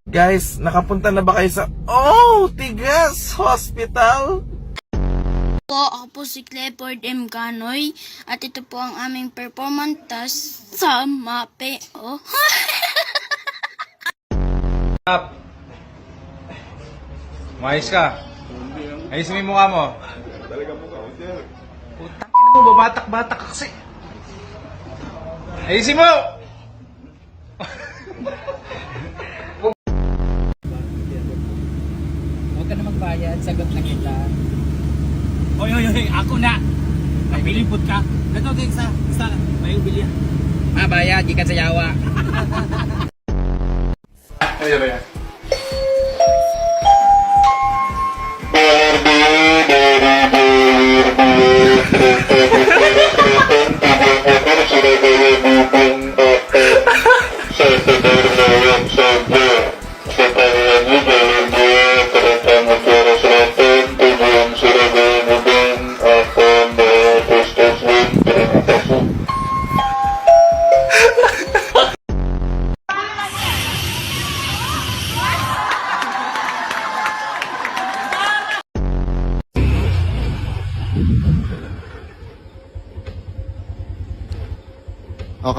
Guys, nakapunta na ba kayo sa Tigas Hospital? Ako po si Clifford M. Canoy at ito po ang aming performance task sa MAPE. Umayos ka. Ayusin mo yung mukha mo. Putang ina mo, babatak-batak ka kasi. Ayusin mo! Huwag ka na magbayad, sagot na kita. Hoy, ako na. Napilipot ka. Ito, sa may ubilya. Bayad, di ka sa yawa. Ayan.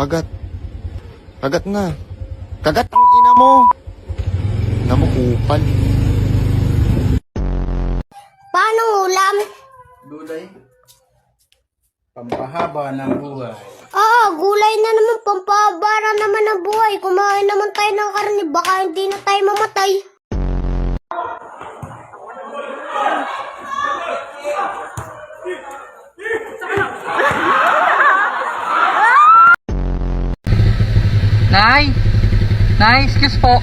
Kagat. Kagat na. Kagat ang ina mo. Namukupal. Paano ulam? Gulay. Pampahaba ng buhay. Gulay na naman, pampabara naman ang buhay. Kumain naman tayo ng karne, baka hindi na tayo mamatay. Nay, excuse po.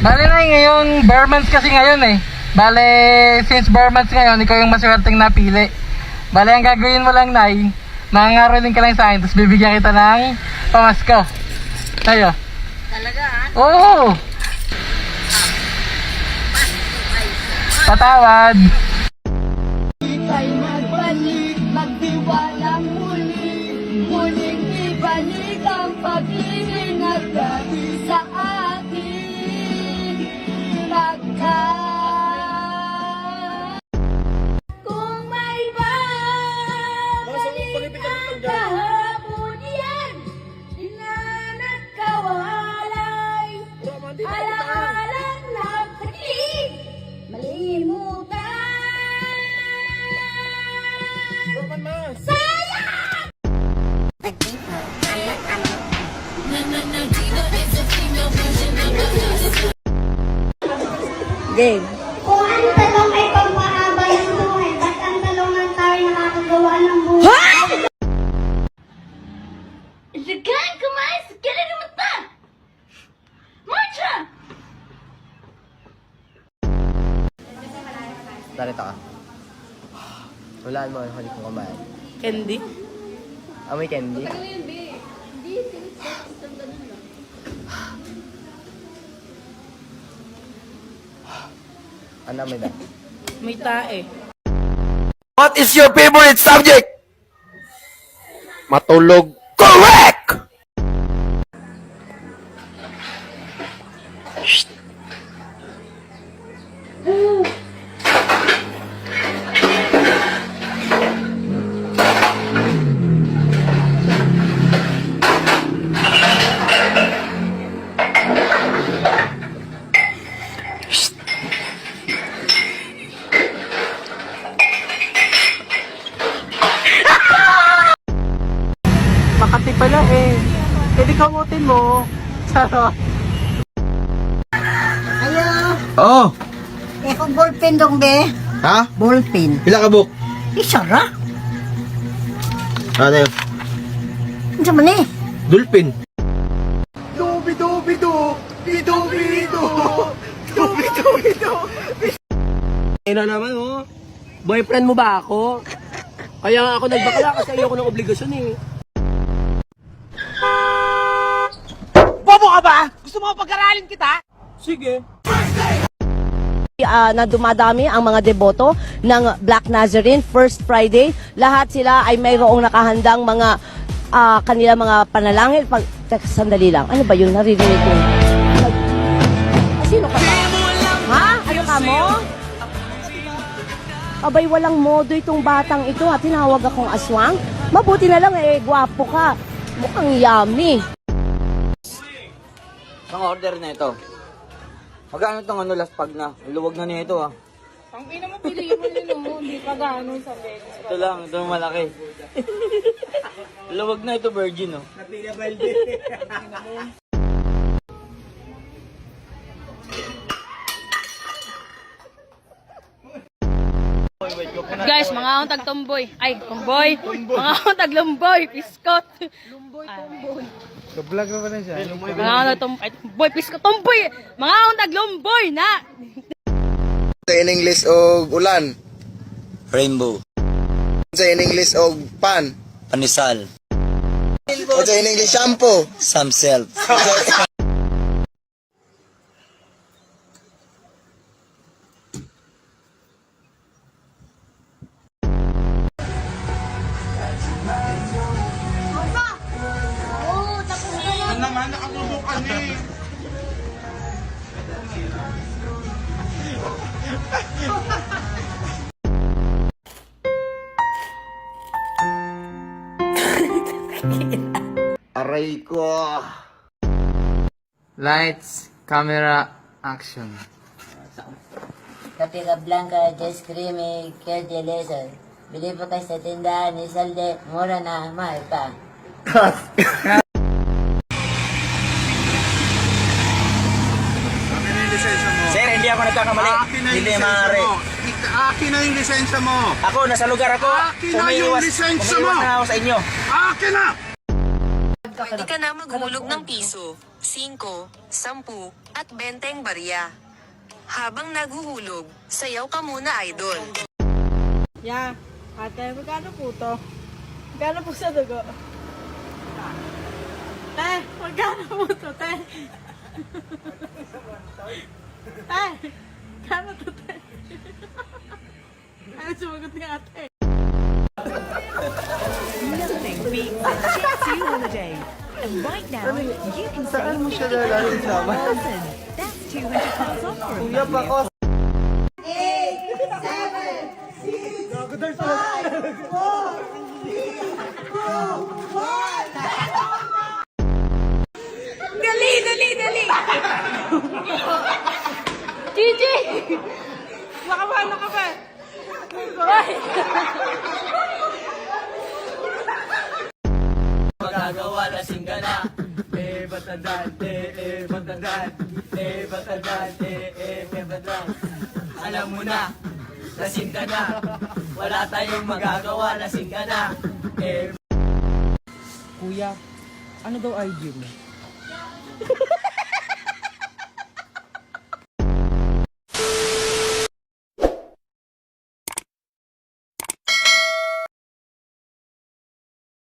Bale na ngayon, bare months kasi ngayon eh. Bale, since bare months ngayon, ikaw yung maswerteng napili. Bale, ang gagawin mo lang, Nay, mangangaroling ka lang sa akin, tapos bibigyan kita ng pamasko. Tayo. Talaga Oo! Patawad! Ika'y nagbalik, magdiwalang muli. Muling ibalik ang pag-ibig at dati sa atin. Kung may babalik ang kahapon yan, inanagkawalay, alang-alang nagkakit, malimutan. Game. Kung ang talong ay pagmahaba ng buhay, ba't ang talong ng tao ay nakakagawa ng buhay? Ilagan, kumain! Kailan naman ta? Marcha! Narito ka. Walaan mo, huli kong kumain. Candy? Amoy candy? Ano amoy ba? May tae. What is your favorite subject? Matulog. Correct! Makati pala eh. Pwede kamutin mo. Charot. Ayo, Oh, kung ballpen dong be. ha? Ballpen. Pila ka book? Isara. Ano yun? Ano sa mani? Dulpin. Ina naman oh. Boyfriend mo ba ako? Kaya nga ako nagbakla kasi ayoko ng obligasyon eh. Bobo ka ba? Gusto mo pag-aralin kita? Sige. na dumadami ang mga deboto ng Black Nazarene First Friday. Lahat sila ay mayroong nakahandang mga kanila mga panalangin. Teka, sandali lang. Ano ba yun? Naririnig ko. Sino ka ba? Ha? Ano ka mo? Abay, walang modo itong batang ito. Tinawag akong aswang. Mabuti na lang gwapo ka. Mukhang yummy. Ang order na ito. Magkano itong last pag na? Luwag na niya ito Ang ina mo, piliin mo yun mo. Hindi pa gano'n sa beses. Ito lang, ito malaki. Luwag na ito, virgin Guys, mga akong tagtumboy. Ay, tomboy. Mga akong taglumboy. Piskot. Lumboy, tomboy. Ka-vlog na ba na siya? Mga akong tomboy. Piskot, tomboy. Mga akong taglumboy na. Sa in English og ulan. Rainbow. Sa in English og pan. Panisal. O sa in English shampoo. Some self. Aray ko. Lights, camera, action. Kapira Blanca, just creamy, kerde laser. Bili pa kayo sa tindahan ni Salde, mura na, mahal pa. Sir, hindi ako nagkakamali. Hindi maaari. Akin na yung lisensya mo. Ako, nasa lugar ako. Akin na yung lisensya mo. Umiiwas na ako sa inyo. Akin na! Pwede ka na maghulog ng piso, 5, 10, at 20 barya. Habang naghuhulog, sayaw ka muna, idol. Yeah. Ate, magkano po to? Magkano po sa dugo? Te, magkano po to, te? Te, magkano to, te? Ano sumagot ni ate? Nothing beats a Jet 2 holiday. And right now, you can save 50% That's 200 pounds off for a family. Dali! Gigi! Nakabano ka ba? Magagawa, lasing ka na. Batadan, batadan, batadan, batadan. Alam mo na, lasing ka na. Wala tayong magagawa, lasing ka na. Kuya, ano daw IG mo?